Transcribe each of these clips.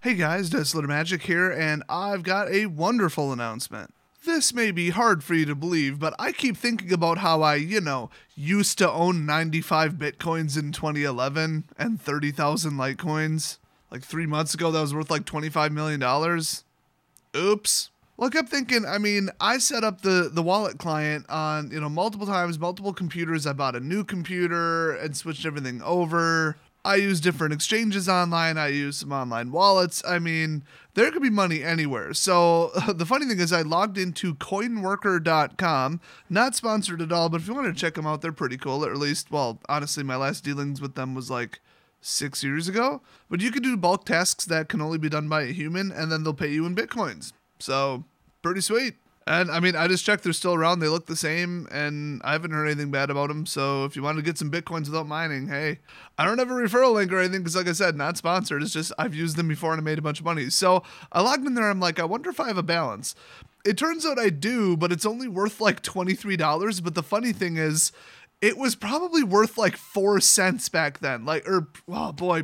Hey guys, Desolate Magic here, and I've got a wonderful announcement. This may be hard for you to believe, but I keep thinking about how I, used to own 95 bitcoins in 2011 and 30,000 Litecoins. Like 3 months ago, that was worth like $25 million. Oops. Well, I kept thinking, I set up the wallet client on, multiple times, multiple computers. I bought a new computer and switched everything over. I use different exchanges online. I use some online wallets. There could be money anywhere. So the funny thing is I logged into coinworker.com, not sponsored at all, but if you want to check them out, they're pretty cool. Or at least, well, honestly, my last dealings with them was like 6 years ago. But you can do bulk tasks that can only be done by a human, and then they'll pay you in Bitcoins. So pretty sweet. And I just checked, they're still around. They look the same, and I haven't heard anything bad about them. So if you want to get some Bitcoins without mining, hey, I don't have a referral link or anything because, like I said, not sponsored. It's just I've used them before and I made a bunch of money. So I logged in there. I'm like, I wonder if I have a balance. It turns out I do, but it's only worth like $23. But the funny thing is, it was probably worth like 4 cents back then. It was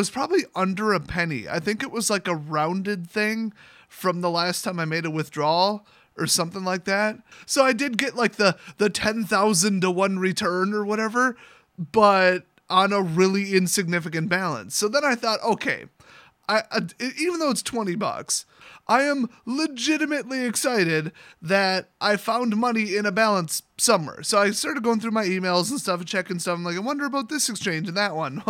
probably under a penny. I think it was like a rounded thing from the last time I made a withdrawal or something like that. So I did get like the 10,000 to 1 return or whatever, but on a really insignificant balance. So then I thought, okay, even though it's $20, I am legitimately excited that I found money in a balance somewhere. So I started going through my emails and stuff and checking stuff. I'm like, I wonder about this exchange and that one.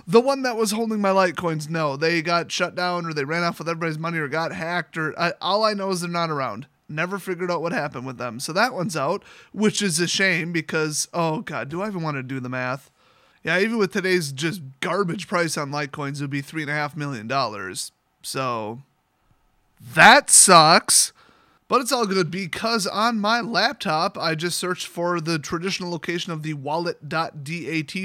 The one that was holding my Litecoins, no, they got shut down or they ran off with everybody's money or got hacked or all I know is they're not around. Never figured out what happened with them. So that one's out, which is a shame because, oh God, do I even want to do the math? Yeah, even with today's just garbage price on Litecoins, it would be $3.5 million. So that sucks, but it's all good because on my laptop, I just searched for the traditional location of the wallet.dat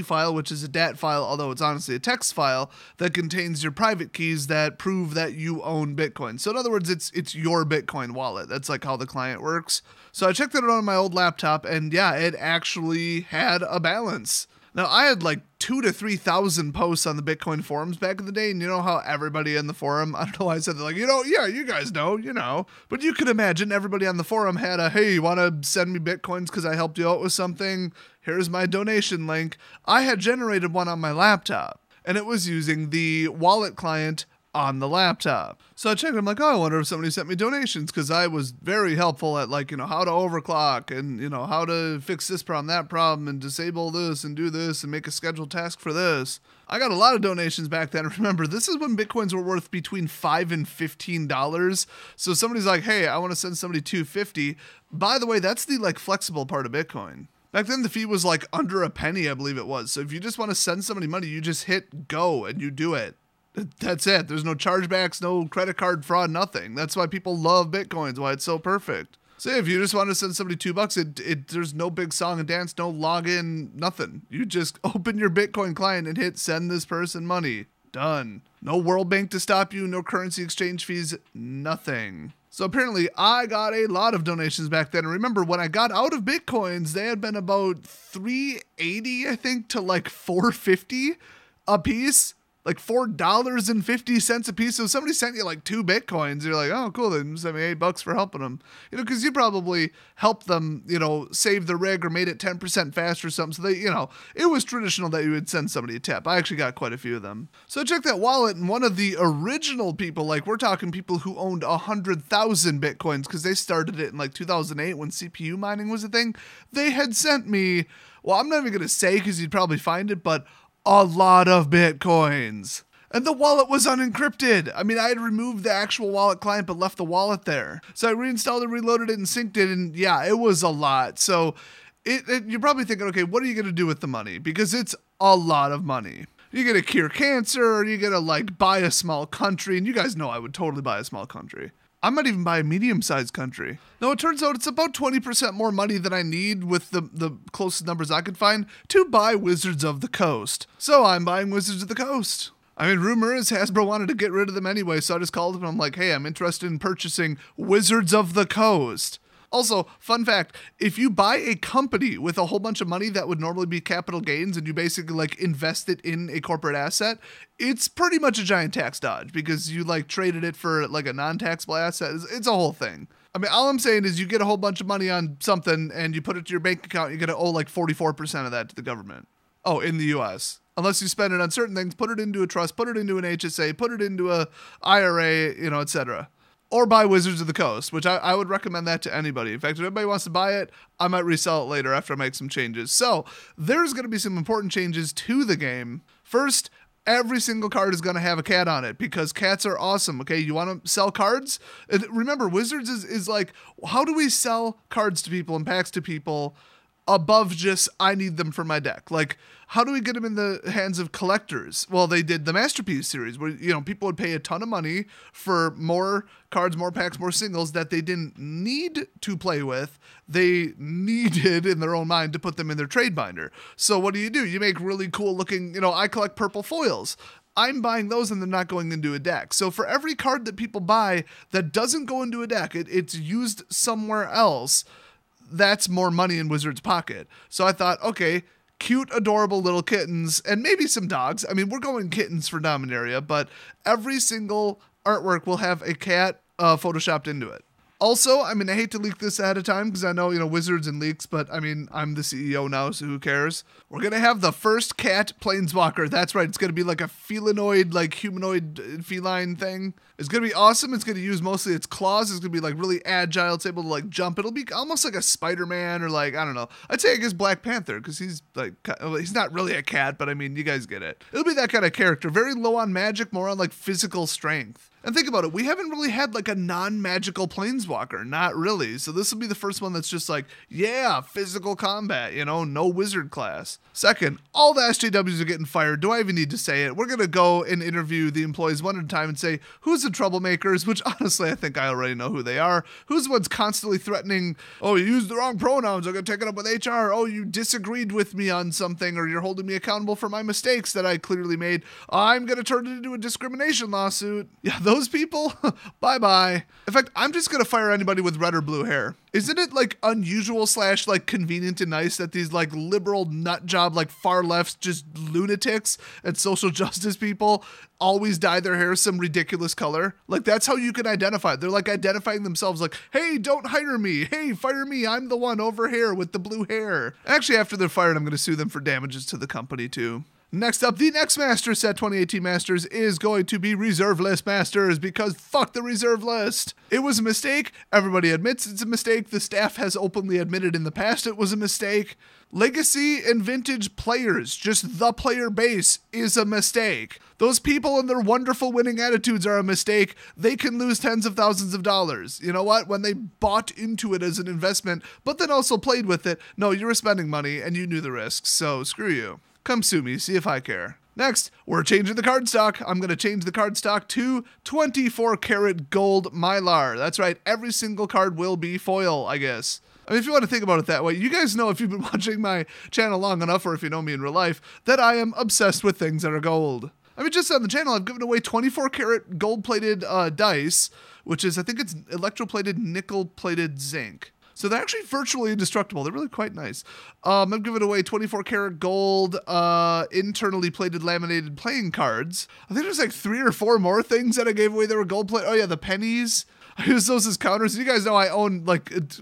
file, which is a DAT file, although it's honestly a text file that contains your private keys that prove that you own Bitcoin. So in other words, it's your Bitcoin wallet. That's like how the client works. So I checked it out on my old laptop and yeah, it actually had a balance. Now, I had like 2,000 to 3,000 posts on the Bitcoin forums back in the day, and you know how everybody in the forum, I don't know why I said that, like, yeah, you guys know, but you could imagine everybody on the forum had a, hey, you want to send me Bitcoins because I helped you out with something? Here's my donation link. I had generated one on my laptop, and it was using the wallet client on the laptop. So I checked, I'm like, oh, I wonder if somebody sent me donations because I was very helpful at like, how to overclock and, how to fix this problem, that problem and disable this and do this and make a scheduled task for this. I got a lot of donations back then. Remember, this is when Bitcoins were worth between $5 and $15. So somebody's like, hey, I want to send somebody $250. By the way, that's the like flexible part of Bitcoin. Back then, the fee was like under a penny, I believe it was. So if you just want to send somebody money, you just hit go and you do it. That's it. There's no chargebacks, no credit card fraud, nothing. That's why people love Bitcoins, why it's so perfect. So if you just want to send somebody $2, there's no big song and dance, no login, nothing. You just open your Bitcoin client and hit send this person money. Done. No World Bank to stop you, no currency exchange fees, nothing. So apparently I got a lot of donations back then. And remember, when I got out of Bitcoins, they had been about $3.80, I think, to like $4.50 a piece. Like $4.50 a piece. So if somebody sent you like 2 Bitcoins, you're like, oh, cool. Then send me $8 for helping them. Because you probably helped them, save the rig or made it 10% faster or something. So they, it was traditional that you would send somebody a tip. I actually got quite a few of them. So I checked that wallet, and one of the original people, like we're talking people who owned 100,000 Bitcoins because they started it in like 2008 when CPU mining was a thing. They had sent me, well, I'm not even going to say because you'd probably find it, but a lot of Bitcoins. And the wallet was unencrypted. I had removed the actual wallet client but left the wallet there. So I reinstalled it, reloaded it, and synced it, and yeah, it was a lot. So you're probably thinking, okay, what are you going to do with the money? Because it's a lot of money. You're going to cure cancer, or you're going to like buy a small country, and you guys know I would totally buy a small country. I might even buy a medium-sized country. No, it turns out it's about 20% more money than I need with the closest numbers I could find to buy Wizards of the Coast. So I'm buying Wizards of the Coast. Rumor is Hasbro wanted to get rid of them anyway, so I just called them and I'm like, hey, I'm interested in purchasing Wizards of the Coast. Also, fun fact, if you buy a company with a whole bunch of money that would normally be capital gains and you basically like invest it in a corporate asset, it's pretty much a giant tax dodge because you like traded it for like a non-taxable asset. It's a whole thing. I mean, all I'm saying is you get a whole bunch of money on something and you put it to your bank account, you're going to owe like 44% of that to the government. Oh, in the US. Unless you spend it on certain things, put it into a trust, put it into an HSA, put it into a IRA, etc. Or buy Wizards of the Coast, which I would recommend that to anybody. In fact, if anybody wants to buy it, I might resell it later after I make some changes. So there's going to be some important changes to the game. First, every single card is going to have a cat on it because cats are awesome. Okay, you want to sell cards? Remember, Wizards is like, how do we sell cards to people and packs to people above just, I need them for my deck? Like, how do we get them in the hands of collectors? Well, they did the Masterpiece series where, people would pay a ton of money for more cards, more packs, more singles that they didn't need to play with. They needed in their own mind to put them in their trade binder. So what do? You make really cool looking, I collect purple foils. I'm buying those and they're not going into a deck. So for every card that people buy that doesn't go into a deck, it's used somewhere else, that's more money in Wizard's pocket. So I thought, okay, cute, adorable little kittens, and maybe some dogs. I mean, we're going kittens for Dominaria, but every single artwork will have a cat photoshopped into it. Also, I mean, I hate to leak this ahead of time because I know, Wizards and leaks, but I mean, I'm the CEO now, so who cares? We're going to have the first cat planeswalker. That's right. It's going to be like a felinoid, like humanoid feline thing. It's going to be awesome. It's going to use mostly its claws. It's going to be like really agile. It's able to like jump. It'll be almost like a Spider-Man or like, I don't know. I'd say I guess Black Panther because he's like, he's not really a cat, but I mean, you guys get it. It'll be that kind of character. Very low on magic, more on like physical strength. And think about it, we haven't really had like a non-magical planeswalker, not really. So this will be the first one that's just like, yeah, physical combat, no wizard class. Second, all the SJWs are getting fired. Do I even need to say it? We're going to go and interview the employees one at a time and say, who's the troublemakers? Which honestly, I think I already know who they are. Who's the ones constantly threatening, oh, you used the wrong pronouns, I'm going to take it up with HR. Oh, you disagreed with me on something, or you're holding me accountable for my mistakes that I clearly made. I'm going to turn it into a discrimination lawsuit. Yeah, those people, bye-bye. In fact, I'm just going to fire anybody with red or blue hair. Isn't it like unusual / like convenient and nice that these like liberal nut job, like far left, just lunatics and social justice people always dye their hair some ridiculous color? Like that's how you can identify. They're like identifying themselves like, hey, don't hire me. Hey, fire me. I'm the one over here with the blue hair. Actually, after they're fired, I'm going to sue them for damages to the company too. Next up, the next Masters set, 2018 Masters, is going to be Reserve List Masters because fuck the Reserve List. It was a mistake. Everybody admits it's a mistake. The staff has openly admitted in the past it was a mistake. Legacy and Vintage players, just the player base, is a mistake. Those people and their wonderful winning attitudes are a mistake. They can lose tens of thousands of dollars. You know what? When they bought into it as an investment, but then also played with it, no, you were spending money and you knew the risks, so screw you. Come sue me, see if I care. Next, we're changing the card stock. I'm going to change the card stock to 24 karat gold Mylar. That's right, every single card will be foil, I guess. I mean, if you want to think about it that way, you guys know if you've been watching my channel long enough, or if you know me in real life, that I am obsessed with things that are gold. I mean, just on the channel, I've given away 24 karat gold-plated dice, which is, I think it's electroplated, nickel-plated zinc. So they're actually virtually indestructible. They're really quite nice. I've given away 24 karat gold, internally plated laminated playing cards. I think there's like 3 or 4 more things that I gave away that were gold plated. Oh yeah, the pennies. I use those as counters. You guys know I own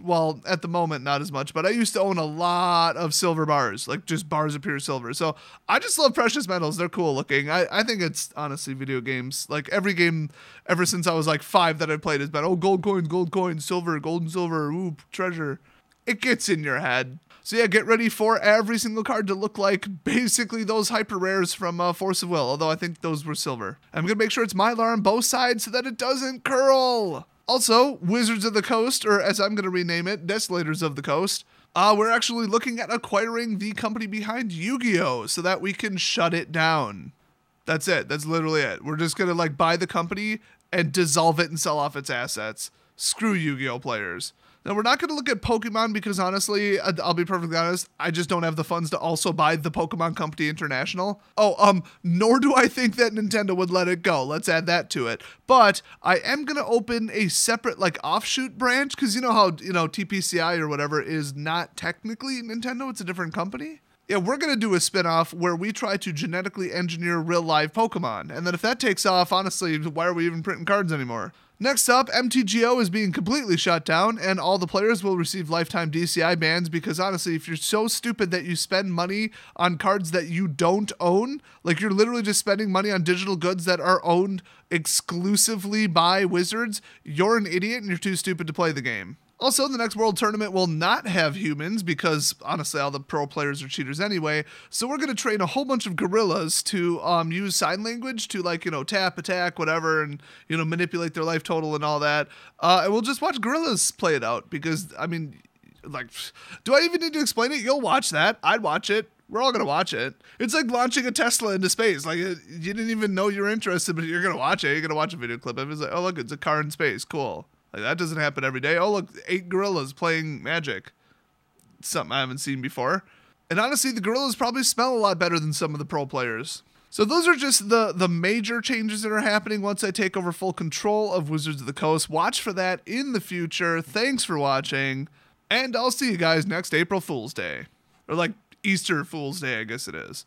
well, at the moment, not as much, but I used to own a lot of silver bars, like just bars of pure silver. So I just love precious metals. They're cool looking. I think it's honestly video games. Like every game ever since I was like 5 that I played has been, oh, gold coins, silver, gold and silver, ooh, treasure. It gets in your head. So yeah, get ready for every single card to look like basically those hyper rares from Force of Will, although I think those were silver. I'm going to make sure it's Mylar on both sides so that it doesn't curl. Also, Wizards of the Coast, or as I'm going to rename it, Desolators of the Coast, we're actually looking at acquiring the company behind Yu-Gi-Oh! So that we can shut it down. That's it. That's literally it. We're just going to like buy the company and dissolve it and sell off its assets. Screw Yu-Gi-Oh! Players. Now, we're not going to look at Pokemon because, honestly, I'll be perfectly honest, I just don't have the funds to also buy the Pokemon Company International. Nor do I think that Nintendo would let it go. Let's add that to it. But I am going to open a separate, like, offshoot branch because you know how, TPCI or whatever is not technically Nintendo. It's a different company. Yeah, we're going to do a spinoff where we try to genetically engineer real live Pokemon. And then if that takes off, honestly, why are we even printing cards anymore? Next up, MTGO is being completely shut down, and all the players will receive lifetime DCI bans because, honestly, if you're so stupid that you spend money on cards that you don't own, like you're literally just spending money on digital goods that are owned exclusively by Wizards, you're an idiot and you're too stupid to play the game. Also, the next World Tournament will not have humans because, honestly, all the pro players are cheaters anyway. So we're going to train a whole bunch of gorillas to use sign language to, like, tap, attack, whatever, and, manipulate their life total and all that. And we'll just watch gorillas play it out because, I mean, like, do I even need to explain it? You'll watch that. I'd watch it. We're all going to watch it. It's like launching a Tesla into space. Like, you didn't even know you're interested, but you're going to watch it. You're going to watch a video clip of it. It's like, oh, look, it's a car in space. Cool. Like, that doesn't happen every day. Oh, look, 8 gorillas playing Magic. Something I haven't seen before. And honestly, the gorillas probably smell a lot better than some of the pro players. So those are just the major changes that are happening once I take over full control of Wizards of the Coast. Watch for that in the future. Thanks for watching. And I'll see you guys next April Fool's Day. Or like Easter Fool's Day, I guess it is.